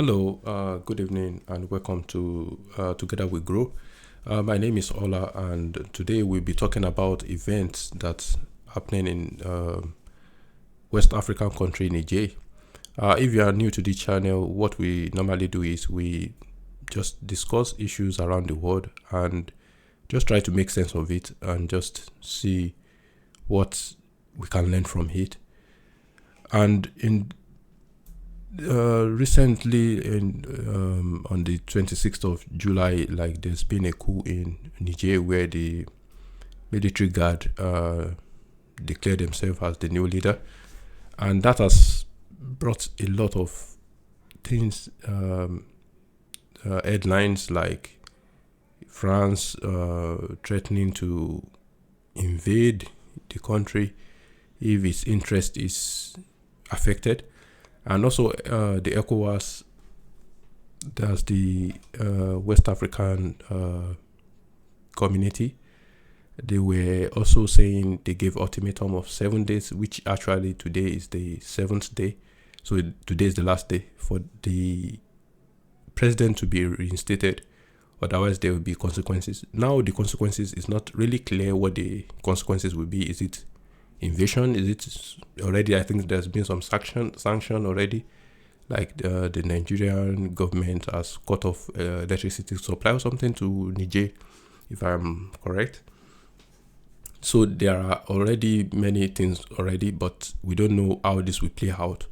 Hello, good evening, and welcome to Together We Grow. My name is Ola, and today we'll be talking about events that's happening in West African country Niger. If you are new to the channel, what we normally do is we just discuss issues around the world and just try to make sense of it and just see what we can learn from it. And in recently on the 26th of July, like there's been a coup in Niger where the military guard declared themselves as the new leader, and that has brought a lot of things, headlines like France threatening to invade the country if its interest is affected. And also the ECOWAS, there's the West African community. They were also saying they gave ultimatum of 7 days, which actually today is the seventh day. So today is the last day for the president to be reinstated. Otherwise, there will be consequences. Now, the consequences is not really clear what the consequences will be. Is it invasion? Is it already? I think there's been some sanction already, like the Nigerian government has cut off electricity supply or something to Niger, if I'm correct. So there are already many things already, but we don't know how this will play out.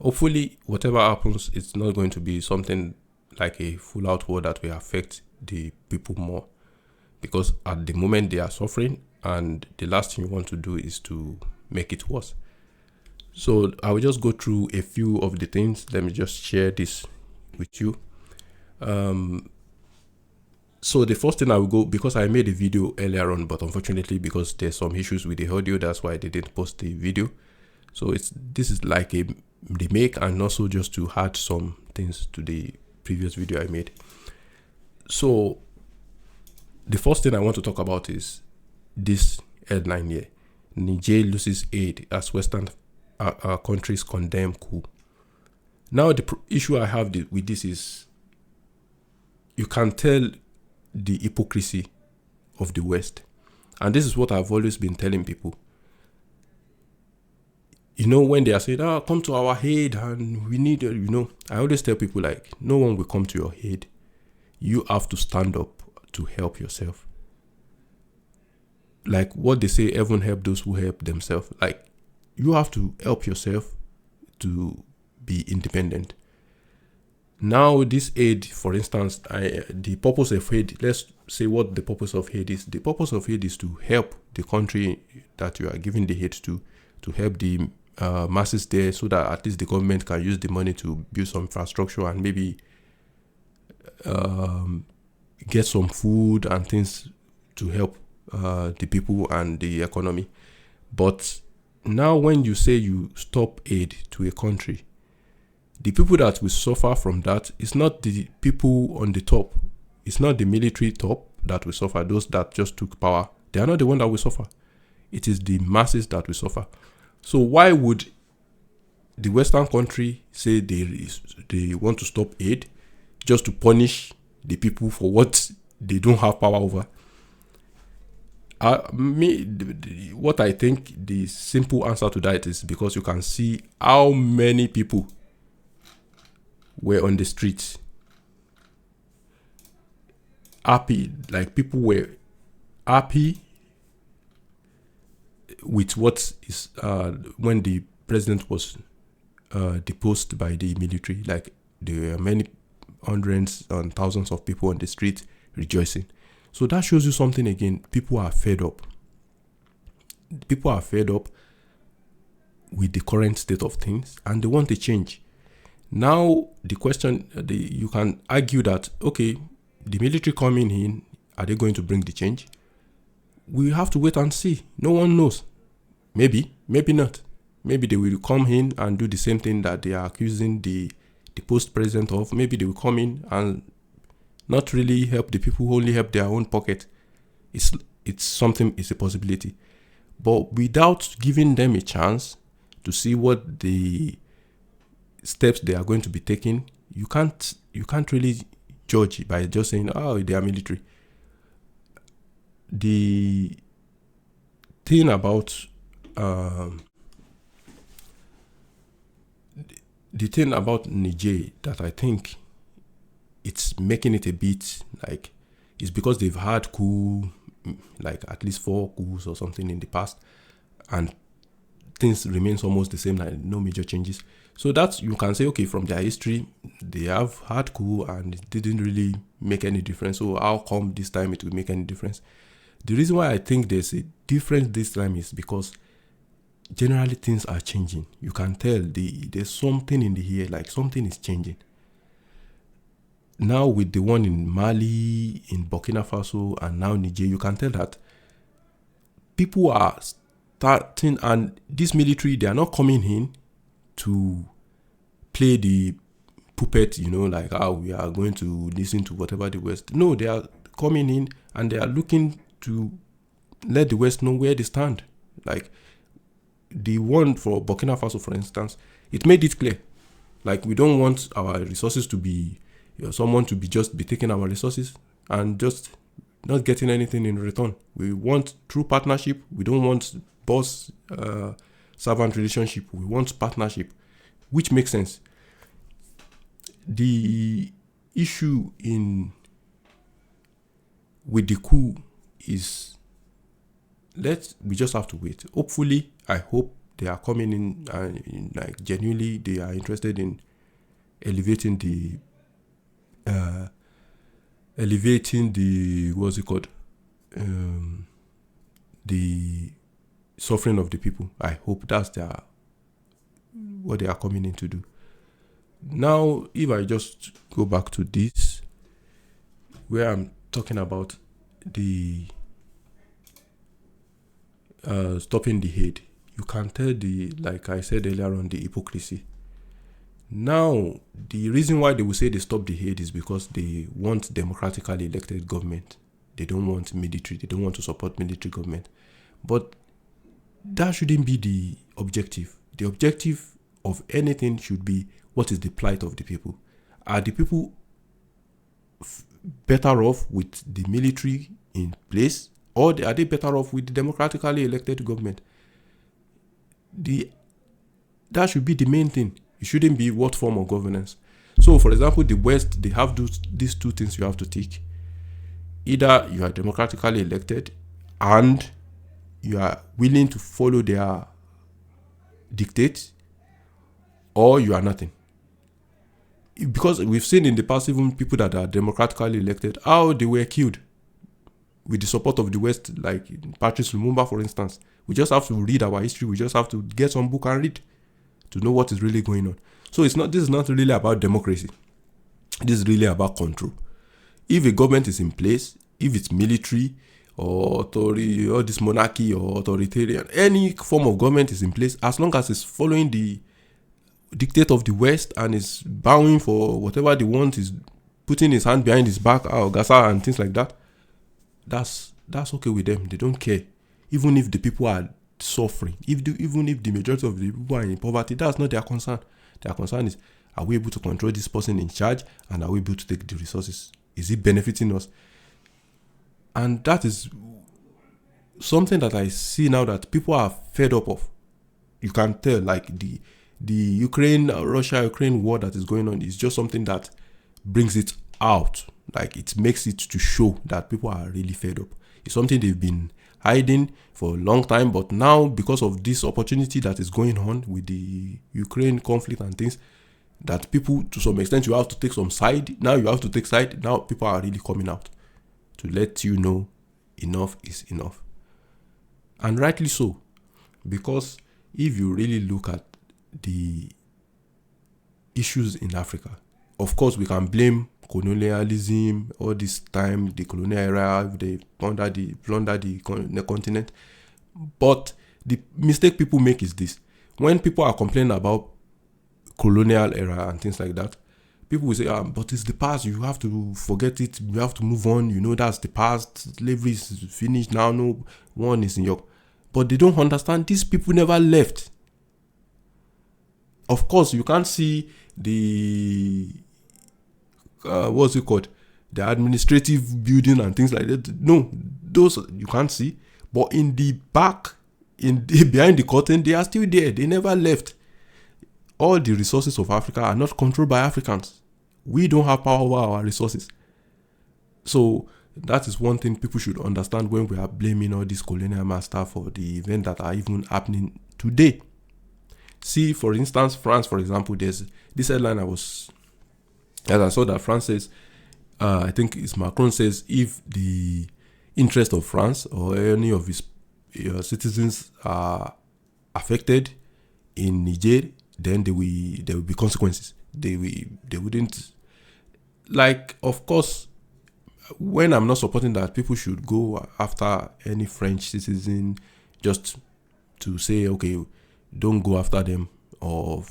Hopefully, whatever happens, it's not going to be something like a full-out war that will affect the people more, because at the moment they are suffering, and the last thing you want to do is to make it worse. So I will just go through a few of the things. Let me just share this with you. So the first thing I will go, because I made a video earlier on, but unfortunately because there's some issues with the audio, that's why I didn't post the video. So this is like a remake, and also just to add some things to the previous video I made. So the first thing I want to talk about is this headline here: Niger loses aid as Western countries condemn coup. Now the issue I have with this is, you can tell the hypocrisy of the West, and this is what I've always been telling people. When they are saying, come to our aid and we need, I always tell people, like, no one will come to your aid. You have to stand up to help yourself. Like what they say, heaven help those who help themselves. Like, you have to help yourself to be independent. Now, this aid, for instance, the purpose of aid, let's say what the purpose of aid is. The purpose of aid is to help the country that you are giving the aid to help the masses there, so that at least the government can use the money to build some infrastructure and maybe get some food and things to help the people and the economy. But now when you say you stop aid to a country, the people that will suffer from that is not the people on the top. It's not the military top that will suffer. Those that just took power, they are not the one that will suffer. It is the masses that will suffer. So why would the Western country say they want to stop aid just to punish the people for what they don't have power over? What I think the simple answer to that is because you can see how many people were on the streets happy. Like, people were happy with what is when the president was deposed by the military. Like, there were many hundreds and thousands of people on the street rejoicing. So that shows you something again. People are fed up. People are fed up with the current state of things, and they want a change. Now, the question, you can argue that, okay, the military coming in, are they going to bring the change? We have to wait and see. No one knows. Maybe not. Maybe they will come in and do the same thing that they are accusing the post president of. Maybe they will come in and not really help the people, only help their own pocket. It's a possibility. But without giving them a chance to see what the steps they are going to be taking, You can't really judge by just saying, oh, they are military. The thing about the thing about Niger that I think it's making it a bit like, is because they've had coup, like at least 4 coups or something in the past, and things remains almost the same, like no major changes. So that's, you can say, okay, from their history, they have had coup and it didn't really make any difference. So how come this time it will make any difference? The reason why I think there's a difference this time is because generally things are changing. You can tell there's something in the air, like something is changing. Now with the one in Mali, in Burkina Faso, and now Niger, you can tell that people are starting, and this military, they are not coming in to play the puppet, like how we are going to listen to whatever the West. No, they are coming in and they are looking to let the West know where they stand. Like the one for Burkina Faso, for instance, it made it clear. Like, we don't want our resources to be, someone to be just be taking our resources and just not getting anything in return. We want true partnership. We don't want boss servant relationship. We want partnership, which makes sense. The issue with the coup is, we just have to wait. Hopefully, I hope they are coming in and like genuinely they are interested in elevating the what's it called, the suffering of the people. I hope that's what they are coming in to do. Now, if I just go back to this, where I'm talking about the stopping the hate, you can tell like I said earlier on, the hypocrisy. Now, the reason why they will say they stop the hate is because they want democratically elected government. They don't want military. They don't want to support military government. But that shouldn't be the objective. The objective of anything should be, what is the plight of the people? Are the people better off with the military in place, or are they better off with the democratically elected government? That should be the main thing. It shouldn't be what form of governance. So, for example, the West, they have these 2 things you have to take. Either you are democratically elected and you are willing to follow their dictates, or you are nothing. Because we've seen in the past, even people that are democratically elected, how they were killed with the support of the West, like Patrice Lumumba, for instance. We just have to read our history. We just have to get some book and read to know what is really going on. So this is not really about democracy. This is really about control. If a government is in place, if it's military or authority or this monarchy or authoritarian, any form of government is in place, as long as it's following the dictate of the West and is bowing for whatever they want, is putting his hand behind his back, Gaza and things like that, that's okay with them. They don't care. Even if the people are suffering, even if the majority of the people are in poverty, that's not their concern. Their concern is, are we able to control this person in charge, and are we able to take the resources? Is it benefiting us? And that is something that I see now that people are fed up of. You can tell, like the Russia-Ukraine war that is going on is just something that brings it out. Like, it makes it to show that people are really fed up. It's something they've been hiding for a long time, but now, because of this opportunity that is going on with the Ukraine conflict and things, that people, to some extent, you have to take some side. Now you have to take side. Now people are really coming out to let you know enough is enough. And rightly so, because if you really look at the issues in Africa, of course, we can blame colonialism all this time, the colonial era, they plunder the continent. But the mistake people make is this: when people are complaining about colonial era and things like that, people will say, but it's the past, you have to forget it, you have to move on, that's the past, slavery is finished now, no one is in your... But they don't understand, these people never left. Of course, you can't see the what's it called? The administrative building and things like that. No, those you can't see. But in the back, behind the curtain, they are still there. They never left. All the resources of Africa are not controlled by Africans. We don't have power over our resources. So that is one thing people should understand when we are blaming all these colonial masters for the events that are even happening today. See, for instance, France, for example, there's this headline as I saw that France says, I think it's Macron says, if the interest of France or any of his citizens are affected in Niger, then there will be consequences. They wouldn't, like, of course, when I'm not supporting that people should go after any French citizen just to say, okay, don't go after them or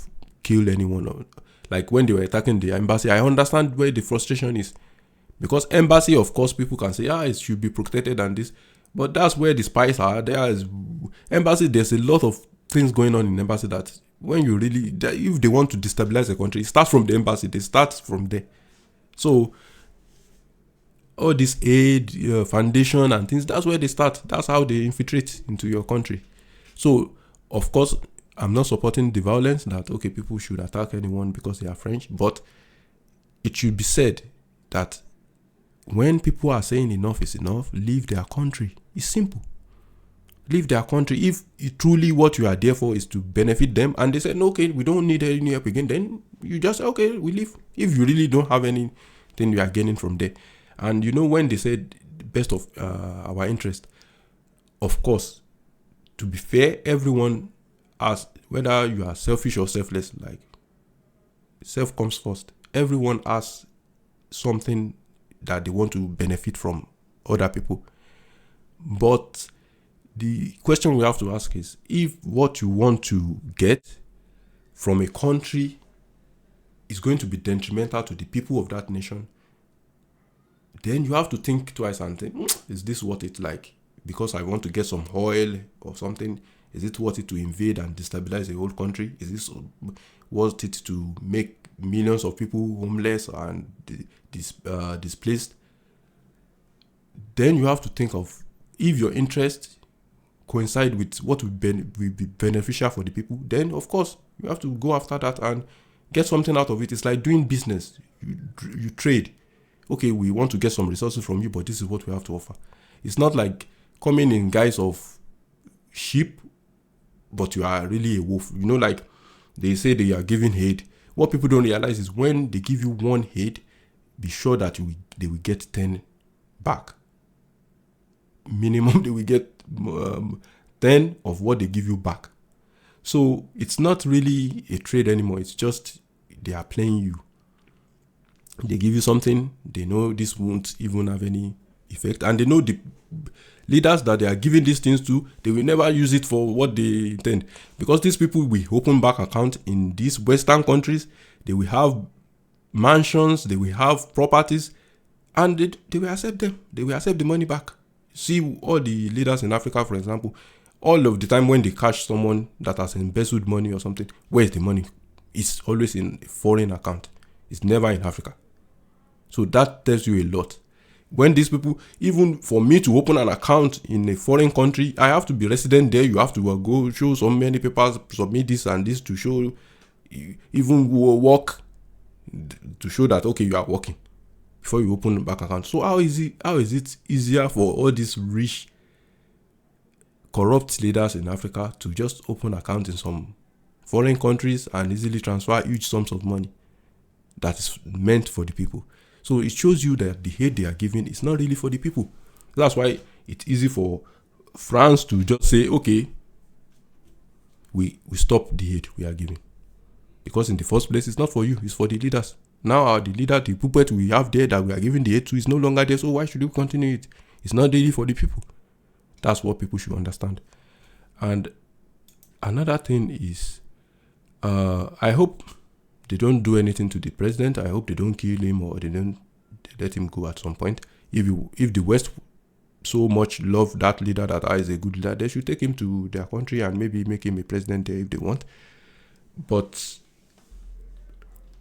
kill anyone. Like when they were attacking the embassy, I understand where the frustration is. Because embassy, of course, people can say, it should be protected and this. But that's where the spies are. There is embassy, there's a lot of things going on in embassy that when you really, if they want to destabilize a country, it starts from the embassy. They start from there. So all this aid, foundation and things, that's where they start. That's how they infiltrate into your country. So, of course, I'm not supporting the violence that, okay, people should attack anyone because they are French. But it should be said that when people are saying enough is enough, leave their country. It's simple. Leave their country. If truly what you are there for is to benefit them, and they say, no, okay, we don't need any help again, then you just say, okay, we leave. If you really don't have anything you are gaining from there. And when they said the best of our interest, of course, to be fair, everyone has, whether you are selfish or selfless, like self comes first. Everyone has something that they want to benefit from other people. But the question we have to ask is, if what you want to get from a country is going to be detrimental to the people of that nation, then you have to think twice and think, is this worth it? Like, because I want to get some oil or something, is it worth it to invade and destabilize a whole country? Is this worth it to make millions of people homeless and displaced? Then you have to think of, if your interests coincide with what will be beneficial for the people, then of course you have to go after that and get something out of it. It's like doing business. You trade. Okay, we want to get some resources from you, but this is what we have to offer. It's not like coming in guise of sheep, but you are really a wolf. Like they say they are giving aid. What people don't realize is when they give you one aid, be sure that they will get 10 back. Minimum, they will get 10 of what they give you back. So it's not really a trade anymore. It's just they are playing you. They give you something, they know this won't even have any effect, and they know the leaders that they are giving these things to, they will never use it for what they intend. Because these people will open bank account in these Western countries, they will have mansions, they will have properties, and they will accept them. They will accept the money back. See all the leaders in Africa, for example, all of the time when they catch someone that has embezzled money or something, where is the money? It's always in a foreign account. It's never in Africa. So that tells you a lot. When these people, even for me to open an account in a foreign country, I have to be resident there. You have to go show so many papers, submit this and this to show, even work to show that, okay, you are working before you open a bank account. So how is it easier for all these rich, corrupt leaders in Africa to just open accounts in some foreign countries and easily transfer huge sums of money that is meant for the people? So it shows you that the aid they are giving is not really for the people. That's why it's easy for France to just say, okay, we stop the aid we are giving. Because in the first place, it's not for you, it's for the leaders. Now the leader, the puppet we have there that we are giving the aid to is no longer there, so why should we continue it? It's not really for the people. That's what people should understand. And another thing is, I hope they don't do anything to the president. I hope they don't kill him or they let him go at some point. If the West so much love that leader that is a good leader, they should take him to their country and maybe make him a president there if they want. But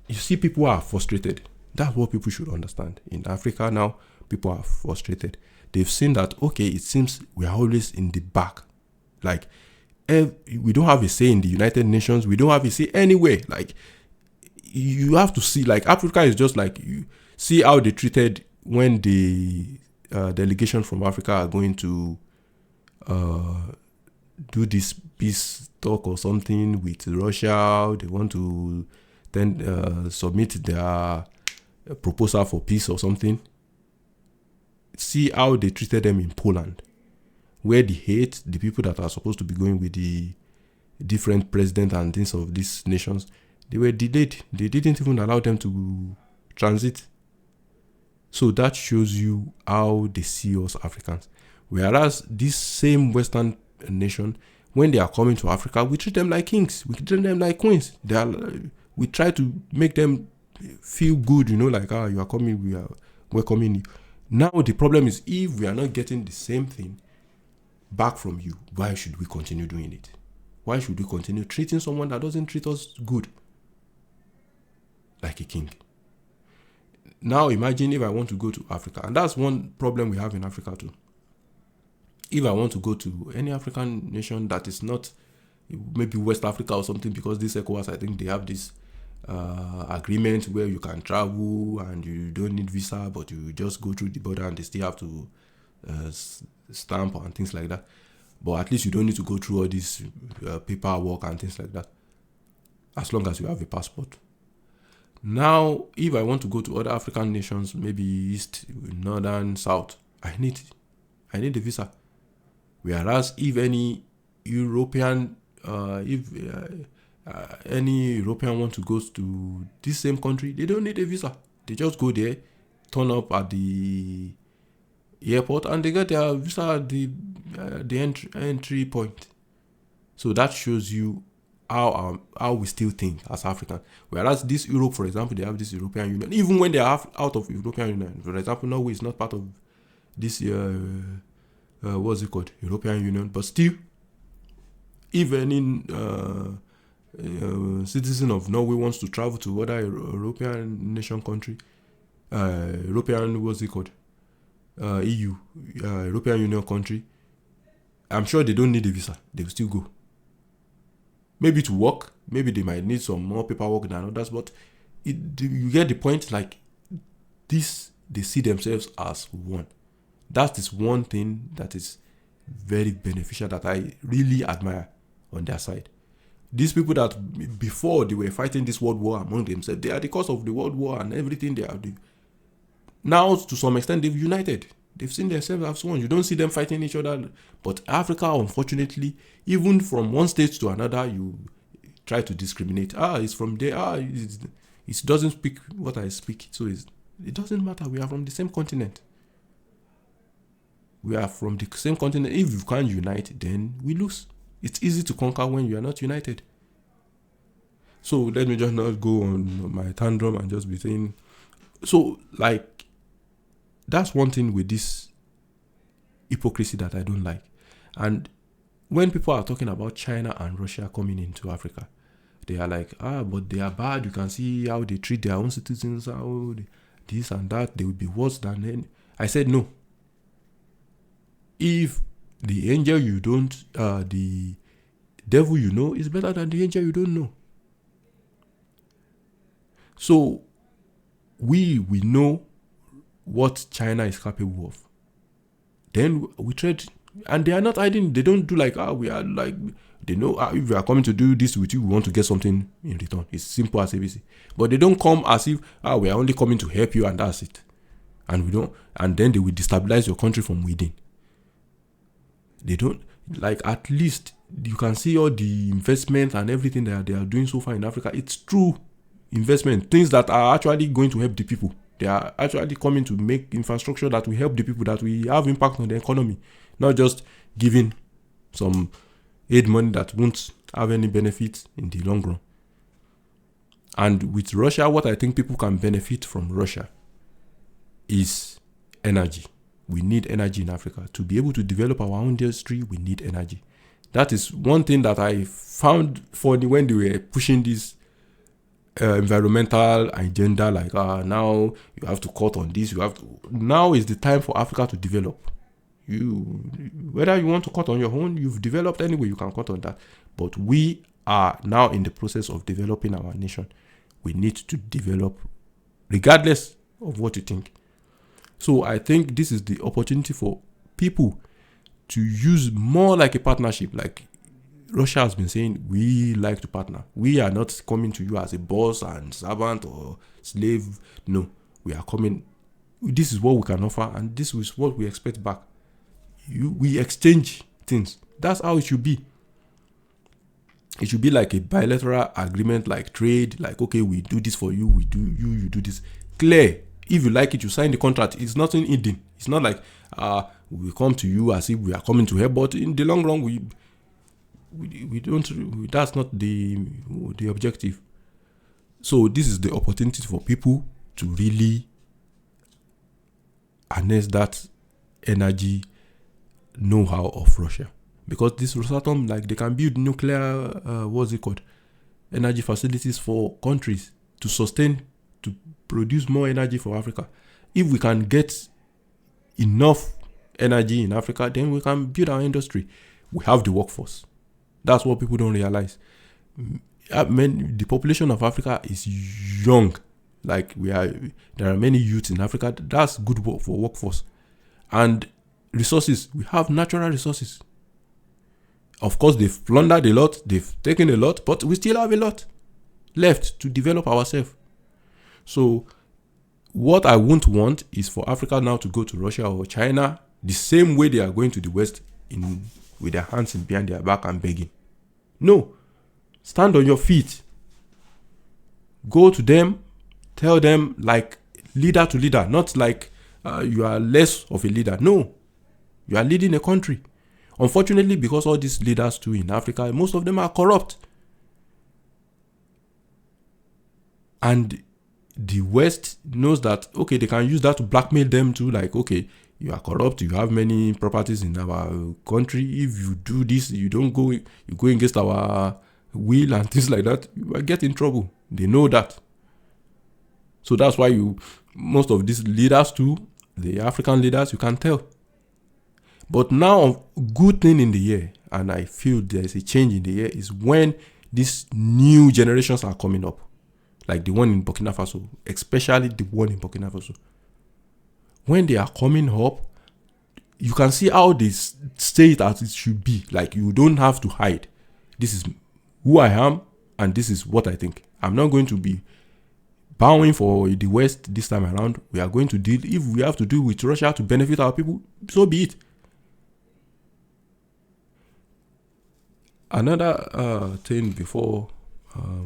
you see, people are frustrated. That's what people should understand. In Africa now, people are frustrated. They've seen that, okay, it seems we are always in the back. Like, we don't have a say in the United Nations. We don't have a say anywhere. Like, you have to see, like, Africa is just like, you see how they treated when the delegation from Africa are going to do this peace talk or something with Russia. They want to then submit their proposal for peace or something. See how they treated them in Poland, where they hate the people that are supposed to be going with the different presidents and things of these nations. They were delayed. They didn't even allow them to transit. So that shows you how they see us Africans. Whereas this same Western nation, when they are coming to Africa, we treat them like kings. We treat them like queens. We try to make them feel good, like, you are coming, we are welcoming you. Now the problem is, if we are not getting the same thing back from you, why should we continue doing it? Why should we continue treating someone that doesn't treat us good like a king? Now imagine if I want to go to Africa, and that's one problem we have in Africa too. If I want to go to any African nation that is not maybe West Africa or something, because this ECOWAS, I think they have this agreement where you can travel and you don't need visa, but you just go through the border and they still have to stamp and things like that. But at least you don't need to go through all this paperwork and things like that, as long as you have a passport. Now, if I want to go to other African nations, maybe East, Northern, South, I need a visa. Whereas if any European, any European want to go to this same country, they don't need a visa. They just go there, turn up at the airport, and they get their visa at the entry point. So that shows you how we still think as Africans. Whereas this Europe, for example, they have this European Union. Even when they are out of European Union, for example, Norway is not part of this what's it called, European Union, but still, even in citizen of Norway wants to travel to other European nation country, European, what's it called, EU, European Union country, I'm sure they don't need a visa. They will still go. Maybe to work, maybe they might need some more paperwork than others, but you get the point. Like this, they see themselves as one. That is one thing that is very beneficial, that I really admire on their side. These people that before they were fighting this world war among themselves, they are the cause of the world war and everything they are doing. Now, to some extent, they've united. They've seen themselves as one. You don't see them fighting each other. But Africa, unfortunately, even from one state to another, you try to discriminate. It's from there. It doesn't speak what I speak. So it doesn't matter. We are from the same continent. We are from the same continent. If you can't unite, then we lose. It's easy to conquer when you are not united. So let me just not go on my tantrum and just be saying. So, like, that's one thing with this hypocrisy that I don't like. And when people are talking about China and Russia coming into Africa, they are like, but they are bad. You can see how they treat their own citizens, how this and that. They will be worse than any. I said no. If the angel you don't, the devil you know is better than the angel you don't know. So we know what China is capable of. Then we trade, and they are not hiding. They don't do like, we are like, they know if we are coming to do this with you, we want to get something in return. It's simple as ABC. But they don't come as if, we are only coming to help you and that's it. And we don't, and then they will destabilize your country from within. They don't, like, at least you can see all the investment and everything that they are doing so far in Africa. It's true investment, things that are actually going to help the people. They are actually coming to make infrastructure that will help the people, that will have impact on the economy, not just giving some aid money that won't have any benefit in the long run. And with Russia, what I think people can benefit from Russia is energy. We need energy in Africa. To be able to develop our own industry, we need energy. That is one thing that I found funny when they were pushing this environmental agenda, like now you have to cut on this, now is the time for Africa to develop. Whether you want to cut on your own, you've developed anyway, you can cut on that. But we are now in the process of developing our nation. We need to develop regardless of what you think. So I think this is the opportunity for people to use more like a partnership. Like Russia has been saying, we like to partner. We are not coming to you as a boss and servant or slave. No, we are coming. This is what we can offer, and this is what we expect back. We exchange things. That's how it should be. It should be like a bilateral agreement, like trade. Like, okay, we do this for you, you do this. Clear. If you like it, you sign the contract. It's nothing hidden. It's not like we come to you as if we are coming to help, but in the long run, we don't. That's not the objective. So this is the opportunity for people to really harness that energy know-how of Russia, because this Rosatom, like, they can build nuclear energy facilities for countries to sustain, to produce more energy for Africa. If we can get enough energy in Africa, then we can build our industry. We have the workforce. That's what people don't realize. The population of Africa is young. Like, there are many youths in Africa. That's good work for workforce. And resources, we have natural resources. Of course, they've plundered a lot, they've taken a lot, but we still have a lot left to develop ourselves. So what I won't want is for Africa now to go to Russia or China the same way they are going to the West with their hands behind their back and begging. No. Stand on your feet. Go to them, tell them like leader to leader, not like you are less of a leader. No. You are leading a country. Unfortunately, because all these leaders too in Africa, most of them are corrupt. And the West knows that, okay, they can use that to blackmail them too. Like, okay, you are corrupt, you have many properties in our country. If you do this, you go against our will and things like that, you will get in trouble. They know that. So that's why most of these leaders too, the African leaders, you can tell. But now, a good thing in the air, and I feel there is a change in the air, is when these new generations are coming up. Like the one in Burkina Faso, especially the one in Burkina Faso. When they are coming up, you can see how they say it as it should be. Like, you don't have to hide. This is who I am, and this is what I think. I'm not going to be bowing for the West this time around. We are going to deal, if we have to deal with Russia to benefit our people, so be it. Another thing before,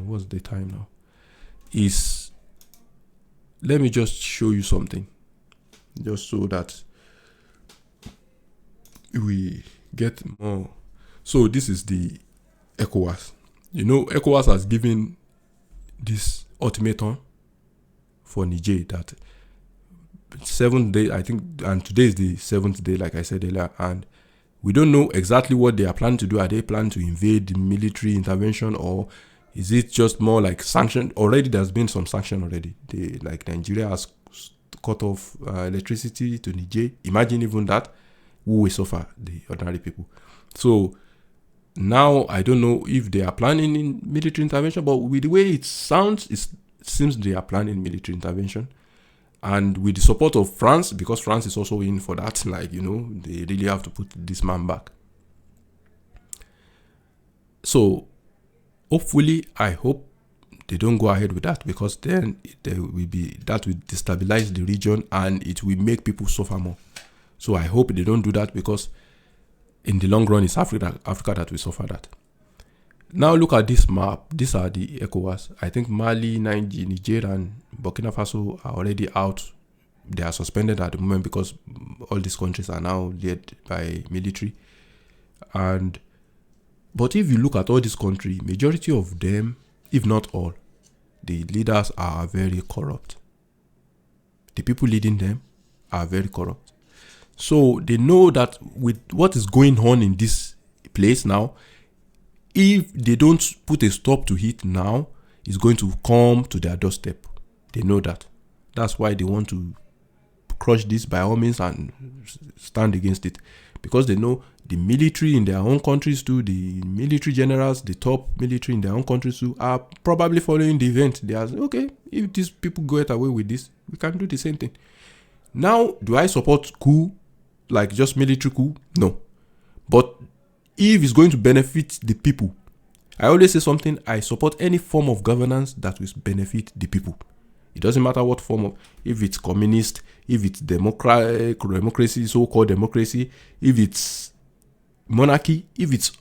what's the time now? Is, let me just show you something, just so that we get more. So this is the ECOWAS. You know, ECOWAS has given this ultimatum for Niger that 7 days, I think, and today is the 7th day, like I said earlier, and we don't know exactly what they are planning to do. Are they planning to invade the military intervention, or is it just more like sanction? Already there's been some sanction already. Like Nigeria has cut off electricity to Niger. Imagine even that. Who will suffer? The ordinary people. So now I don't know if they are planning in military intervention, but with the way it sounds, it seems they are planning military intervention. And with the support of France, because France is also in for that, like, you know, they really have to put this man back. So hopefully, I hope they don't go ahead with that, because then that will destabilize the region and it will make people suffer more. So I hope they don't do that, because in the long run, it's Africa that will suffer that. Now look at this map. These are the ECOWAS. I think Mali, Niger, and Burkina Faso are already out. They are suspended at the moment because all these countries are now led by military. But if you look at all these countries, majority of them, if not all, the leaders are very corrupt. The people leading them are very corrupt. So they know that with what is going on in this place now, if they don't put a stop to it now, is going to come to their doorstep. They know that. That's why they want to crush this by all means and stand against it, because they know the military in their own countries too, the military generals, the top military in their own countries too, are probably following the event. They are, okay, if these people get away with this, we can do the same thing. Now, do I support coup, like just military coup? No. But if it's going to benefit the people, I always say something, I support any form of governance that will benefit the people. It doesn't matter what form of, if it's communist, if it's democracy, so-called democracy, if it's monarchy, if it's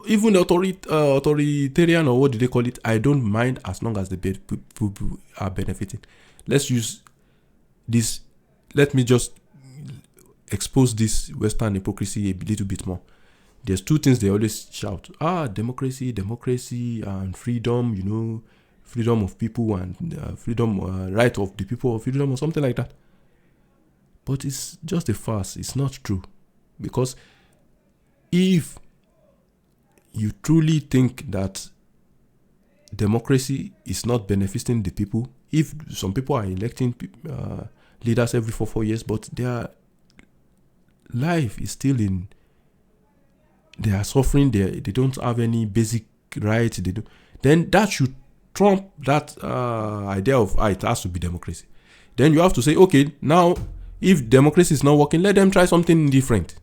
even authoritarian, or what do they call it, I don't mind as long as the people are benefiting. Let's use this, let me just expose this Western hypocrisy a little bit more. There's two things they always shout, democracy, and freedom, freedom of people and freedom, right of the people, or freedom, or something like that. But it's just a farce. It's not true. Because if you truly think that democracy is not benefiting the people, if some people are electing leaders every 4 years, but their life is still in, they are suffering, they don't have any basic rights, then that should trump that idea of it has to be democracy. Then you have to say, okay, now if democracy is not working, let them try something different.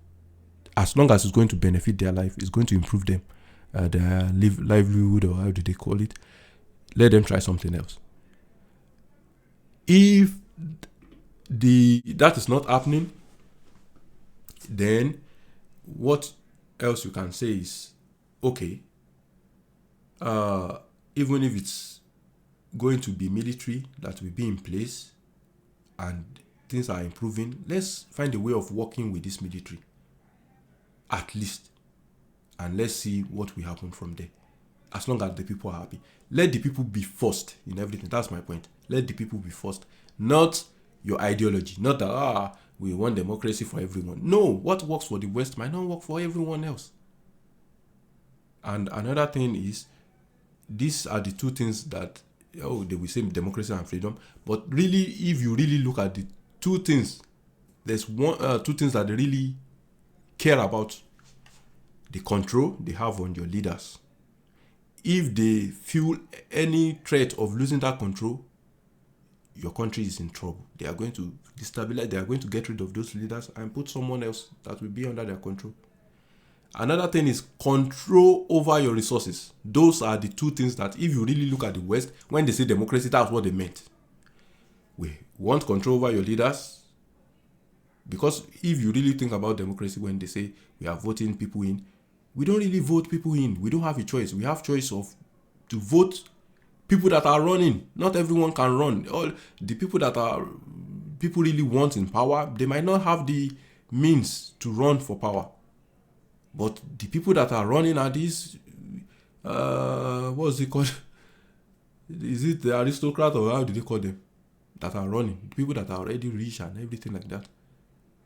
As long as it's going to benefit their life, it's going to improve them, their livelihood, or how do they call it, let them try something else. If that is not happening, then what else you can say is, okay, even if it's going to be military that will be in place and things are improving, let's find a way of working with this military, at least, and let's see what will happen from there. As long as the people are happy, let the people be first in everything. That's my point. Let the people be first, not your ideology. Not that we want democracy for everyone. No, what works for the West might not work for everyone else. And another thing is, these are the two things that they will say democracy and freedom. But really, if you really look at the two things, there's two things that they really care about: the control they have on your leaders. If they feel any threat of losing that control, your country is in trouble. They are going to destabilize, they are going to get rid of those leaders and put someone else that will be under their control. Another thing is control over your resources. Those are the two things that, if you really look at the West, when they say democracy, that's what they meant. We want control over your leaders, because if you really think about democracy, when they say we are voting people in, we don't really vote people in. We don't have a choice. We have choice to vote people that are running. Not everyone can run. All the people that are people really want in power, they might not have the means to run for power. But the people that are running are these, what's it called? Is it the aristocrat, or how do they call them? That are running. The people that are already rich and everything like that.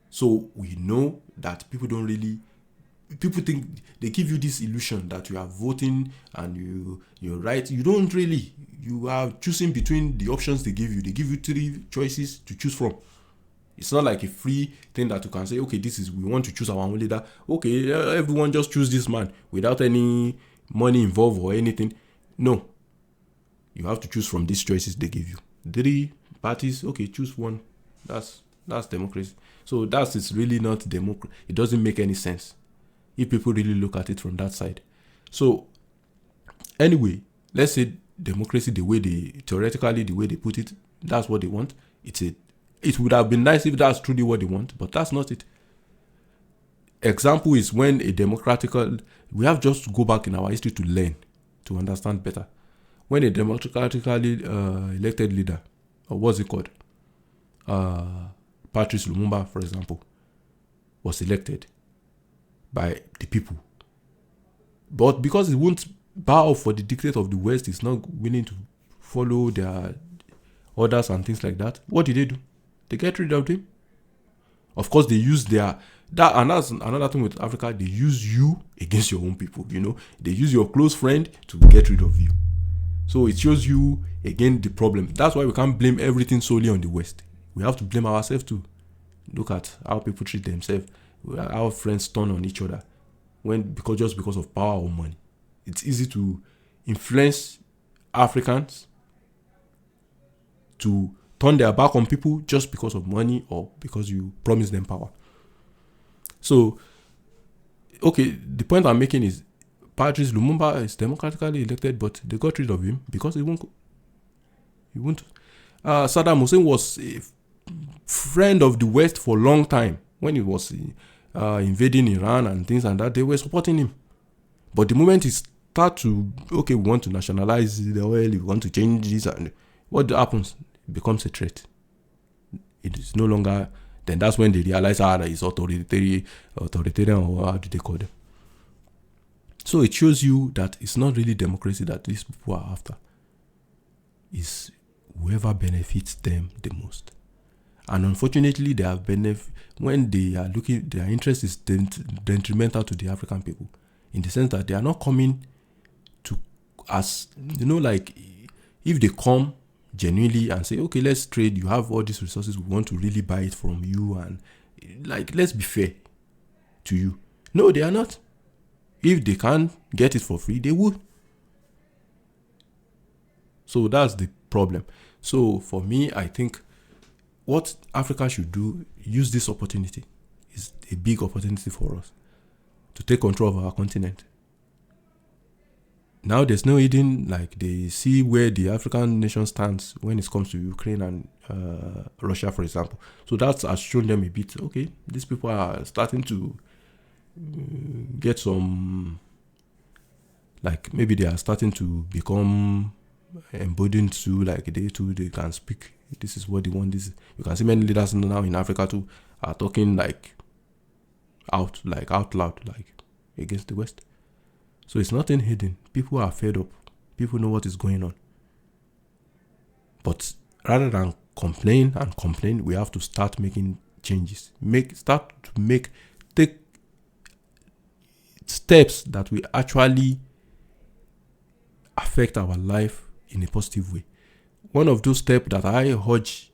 So we know that people think they give you this illusion that you are voting and you're right. You don't really. You are choosing between the options they give you. They give you 3 choices to choose from. It's not like a free thing that you can say, okay, we want to choose our own leader. Okay, everyone just choose this man without any money involved or anything. No. You have to choose from these choices they give you. 3 parties, okay, choose one. That's democracy. So it's really not democracy. It doesn't make any sense if people really look at it from that side. So anyway, let's say democracy, the way they put it, that's what they want. It would have been nice if that's truly what they want, but that's not it. Example is when we have just to go back in our history to learn, to understand better. When a democratically elected leader, or what's it called? Patrice Lumumba, for example, was elected by the people. But because he won't bow for the dictate of the West, he's not willing to follow their orders and things like that. What did they do? They get rid of him. Of course, they use and that's another thing with Africa, they use you against your own people, They use your close friend to get rid of you. So it shows you again the problem. That's why we can't blame everything solely on the West. We have to blame ourselves too. Look at how people treat themselves, how friends turn on each other just because of power or money. It's easy to influence Africans to turn their back on people just because of money or because you promise them power. So, okay, the point I'm making is Patrice Lumumba is democratically elected, but they got rid of him because he won't. Saddam Hussein was a friend of the West for a long time. When he was invading Iran and things like that, they were supporting him. But the moment he start to, we want to nationalize the oil, we want to change this, and what happens? It becomes a threat. It is no longer. Then that's when they realize that it's authoritarian, or how do they call them? So it shows you that it's not really democracy that these people are after. It's whoever benefits them the most. And unfortunately, they have when they are looking, their interest is detrimental to the African people, in the sense that they are not coming to, as like if they come genuinely and say, okay, let's trade, you have all these resources, we want to really buy it from you, and let's be fair to you. No, they are not. If they can't get it for free, they would. So that's the problem. So for me, I think what Africa should do, use this opportunity. It's a big opportunity for us to take control of our continent. Now there's no hidden, they see where the African nation stands when it comes to Ukraine and Russia, for example. So that has shown them a bit, okay, these people are starting to get some, maybe they are starting to become emboldened to, they can speak. This is what they want. This, you can see many leaders now in Africa too are talking out loud, against the West. So it's nothing hidden. People are fed up. People know what is going on. But rather than complain, we have to start making changes. Take steps that will actually affect our life in a positive way. One of those steps that I urge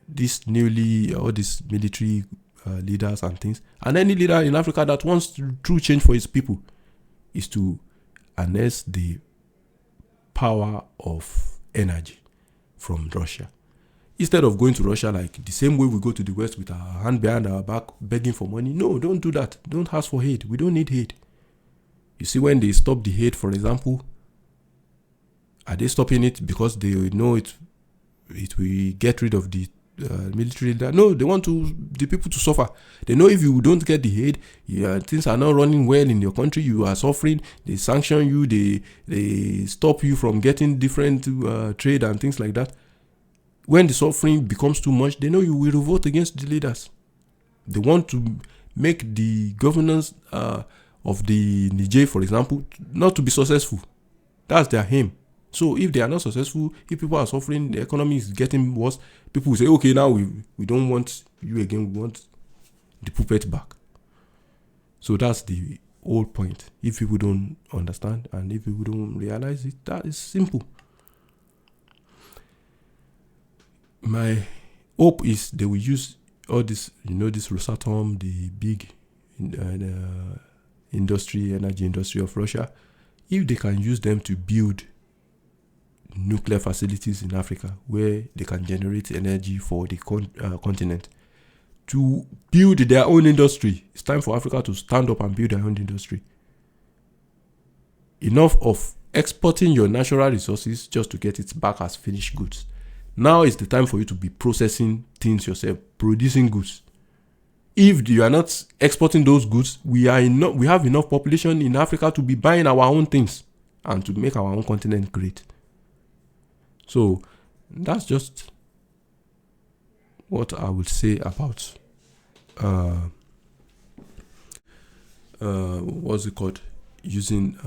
these military leaders and things, and any leader in Africa that wants true change for his people, is to harness the power of energy from Russia. Instead of going to Russia the same way we go to the West with our hand behind our back begging for money. No, don't do that. Don't ask for aid. We don't need aid. You see, when they stop the aid, for example, are they stopping it because they know it will get rid of the military leader? No, they want the people to suffer. They know if you don't get the aid, things are not running well in your country. You are suffering. They sanction you. They stop you from getting different trade and things like that. When the suffering becomes too much, they know you will revolt against the leaders. They want to make the governance of the Niger, for example, not to be successful. That's their aim. So if they are not successful, if people are suffering, the economy is getting worse, people will say, okay, now we don't want you again, we want the puppet back. So that's the whole point. If people don't understand and if people don't realize it, that is simple. My hope is they will use all this, this Rosatom, the big energy industry of Russia, if they can use them to build nuclear facilities in Africa where they can generate energy for the continent, to build their own industry. It's time for Africa to stand up and build their own industry. Enough of exporting your natural resources just to get it back as finished goods. Now is the time for you to be processing things yourself, producing goods. If you are not exporting those goods, we have enough population in Africa to be buying our own things and to make our own continent great. So that's just what I would say about what's it called? Using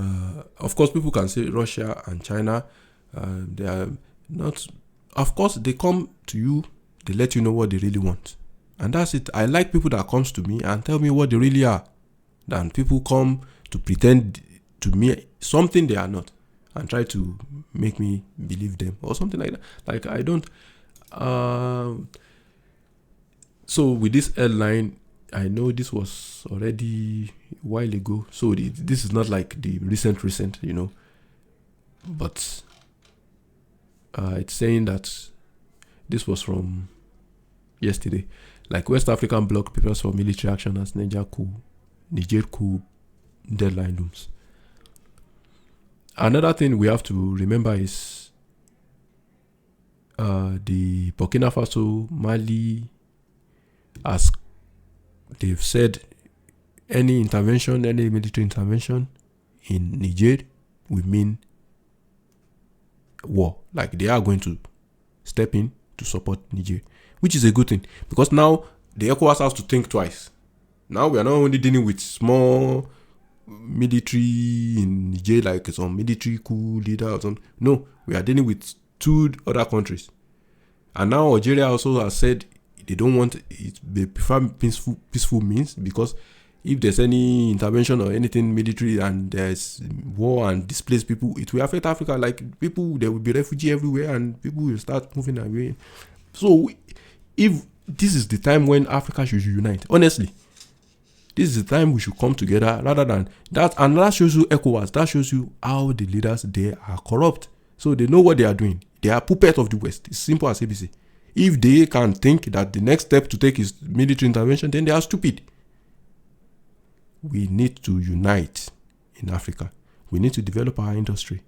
of course people can say Russia and China, they are not, of course they come to you, they let you know what they really want. And that's it. I like people that comes to me and tell me what they really are, than people come to pretend to me something they are not. and try to make me believe them or something like that. Like I don't. So with this airline, I know this was already a while ago. So this is not like the recent, but it's saying that this was from yesterday. Like West African bloc prepares for military action as Niger Coup deadline looms. Another thing we have to remember is the Burkina Faso, Mali, as they've said, any military intervention in Niger will mean war. Like they are going to step in to support Niger, which is a good thing, because now the ECOWAS has to think twice. Now we are not only dealing with small military in Niger, like some military coup leader or something. No, we are dealing with 2 other countries. And now Algeria also has said they don't want it, they prefer peaceful means, because if there's any intervention or anything military and there's war and displaced people, it will affect Africa. Like people, there will be refugees everywhere and people will start moving away. So if this is the time when Africa should unite, honestly, this is the time we should come together rather than that. And that shows you ECOWAS. That shows you how the leaders there are corrupt. So they know what they are doing. They are puppets of the West. It's simple as ABC. If they can think that the next step to take is military intervention, then they are stupid. We need to unite in Africa. We need to develop our industry.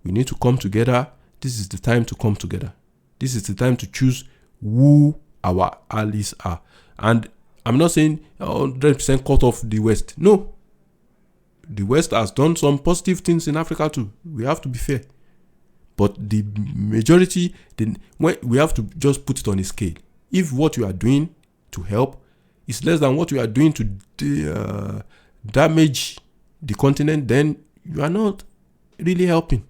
We need to come together. This is the time to come together. This is the time to choose who our allies are. And I'm not saying 100% cut off the West. No. The West has done some positive things in Africa too. We have to be fair. But the majority, we have to just put it on a scale. If what you are doing to help is less than what you are doing to damage the continent, then you are not really helping.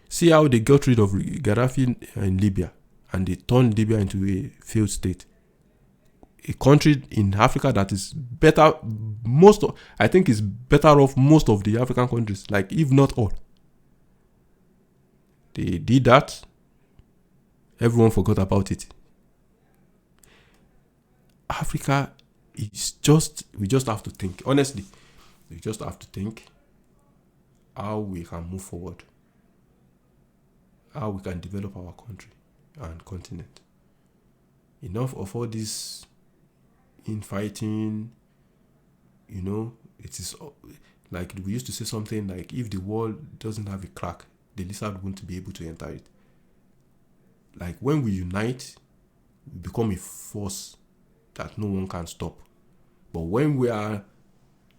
See how they got rid of Gaddafi in Libya, and they turned Libya into a failed state. A country in Africa that is better, I think is better off most of the African countries, like if not all. They did that. Everyone forgot about it. Africa is we just have to think. Honestly, we just have to think how we can move forward, how we can develop our country and continent. Enough of all this infighting, it is like we used to say something like, if the wall doesn't have a crack, the lizard won't be able to enter it. Like when we unite, we become a force that no one can stop. But when we are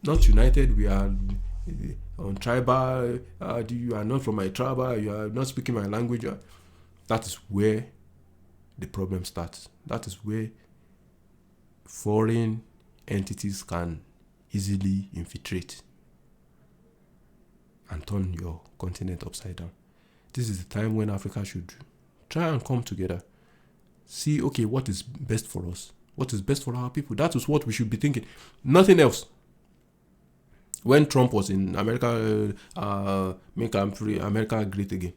not united, we are on tribal, you are not from my tribe, you are not speaking my language, that is where the problem starts. That is where foreign entities can easily infiltrate and turn your continent upside down. This is the time when Africa should try and come together. See, okay, what is best for us? What is best for our people? That is what we should be thinking. Nothing else. When Trump was in America, make America great again.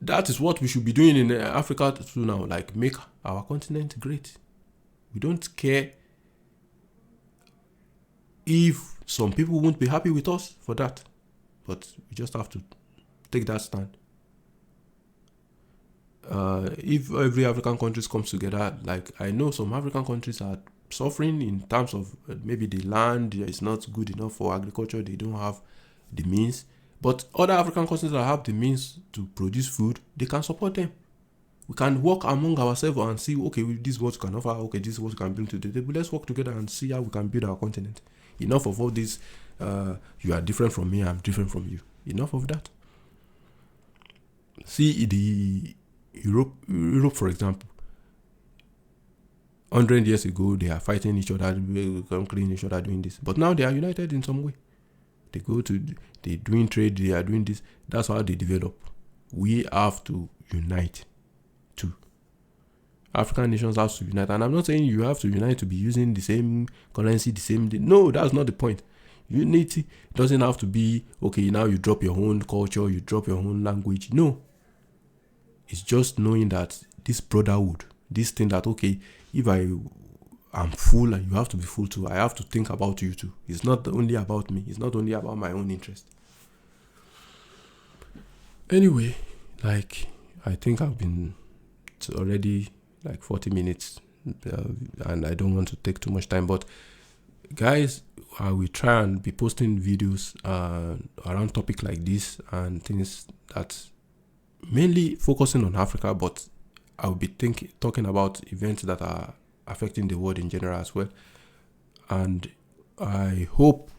That is what we should be doing in Africa too now. Like, make our continent great. We don't care if some people won't be happy with us for that. But we just have to take that stand. If every African country comes together, like I know some African countries are suffering in terms of maybe the land is not good enough for agriculture, they don't have the means. But other African countries that have the means to produce food, they can support them. We can work among ourselves and see, okay, this is what we can offer, okay, this is what we can bring to the table. Let's work together and see how we can build our continent. Enough of all this, you are different from me, I'm different from you. Enough of that. See the Europe, for example. 100 years ago, they are fighting each other, conquering each other, doing this. But now they are united in some way. They're doing trade, they are doing this. That's how they develop. We have to unite too. African nations have to unite. And I'm not saying you have to unite to be using the same currency, the same... No, that's not the point. Unity doesn't have to be, okay, now you drop your own culture, you drop your own language. No. It's just knowing that this brotherhood, this thing that, okay, if I'm full and you have to be full too, I have to think about you too. It's not only about me. It's not only about my own interest. Anyway, like, I think I've been already like 40 minutes and I don't want to take too much time, but guys, I will try and be posting videos around topic like this and things that mainly focusing on Africa, but I will be talking about events that are affecting the world in general as well. And I hope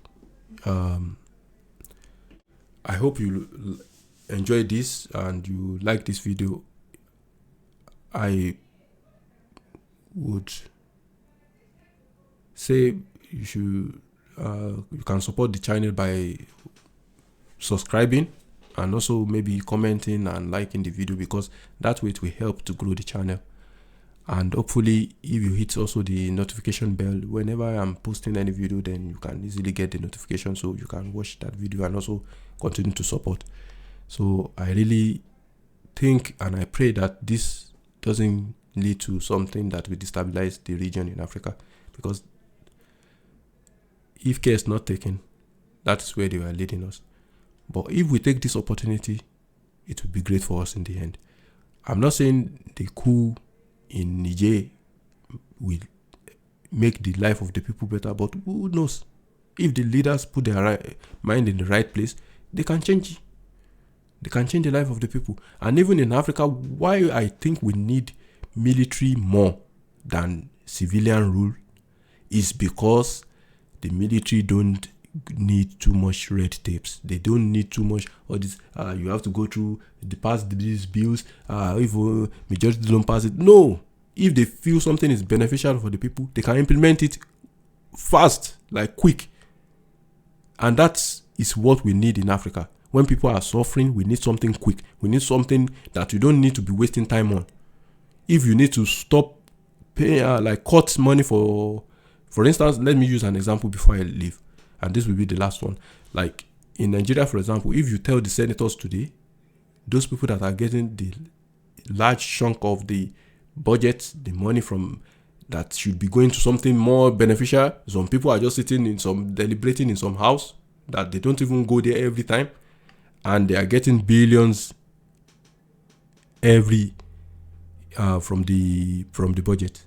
you enjoy this and you like this video. I would say you can support the channel by subscribing and also maybe commenting and liking the video, because that way it will help to grow the channel. And hopefully if you hit also the notification bell whenever I'm posting any video, then you can easily get the notification so you can watch that video and also continue to support. So I really think and I pray that this doesn't lead to something that will destabilize the region in Africa, because if care is not taken, that is where they were leading us. But if we take this opportunity, it will be great for us in the end. I'm not saying the coup in Niger will make the life of the people better, but who knows? If the leaders put their mind in the right place, they can change. They can change the life of the people. And even in Africa, why I think we need military more than civilian rule is because the military don't need too much red tapes. They don't need too much all this. You have to go through these bills. If majority don't pass it, no. If they feel something is beneficial for the people, they can implement it fast, like quick. And that is what we need in Africa. When people are suffering, we need something quick. We need something that you don't need to be wasting time on. If you need to stop paying, like cut money for instance, let me use an example before I leave, and this will be the last one. Like in Nigeria, for example, if you tell the senators today, those people that are getting the large chunk of the budget, the money from that should be going to something more beneficial, some people are just sitting in some deliberating in some house that they don't even go there every time, and they are getting billions every from the budget.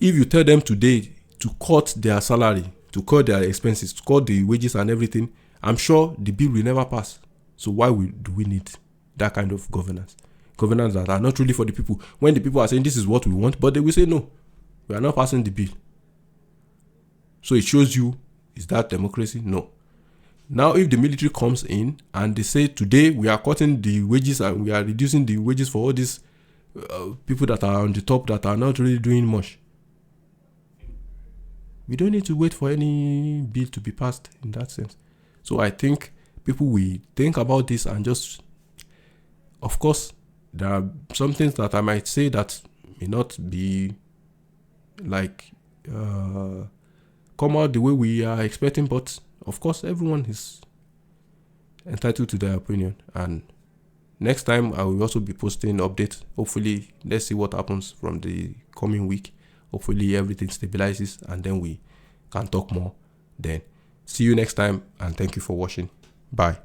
If you tell them today to cut their salary, to cut their expenses, to cut the wages and everything, I'm sure the bill will never pass. So why do we need that kind of governance? Governance that are not really for the people. When the people are saying this is what we want, but they will say no, we are not passing the bill. So it shows you, is that democracy? No. Now if the military comes in and they say today we are cutting the wages and we are reducing the wages for all these people that are on the top that are not really doing much, we don't need to wait for any bill to be passed in that sense. So I think people will think about this and just, of course, there are some things that I might say that may not be like come out the way we are expecting, but of course everyone is entitled to their opinion. And next time I will also be posting updates. Hopefully, let's see what happens from the coming week. Hopefully everything stabilizes and then we can talk more then. See you next time and thank you for watching. Bye.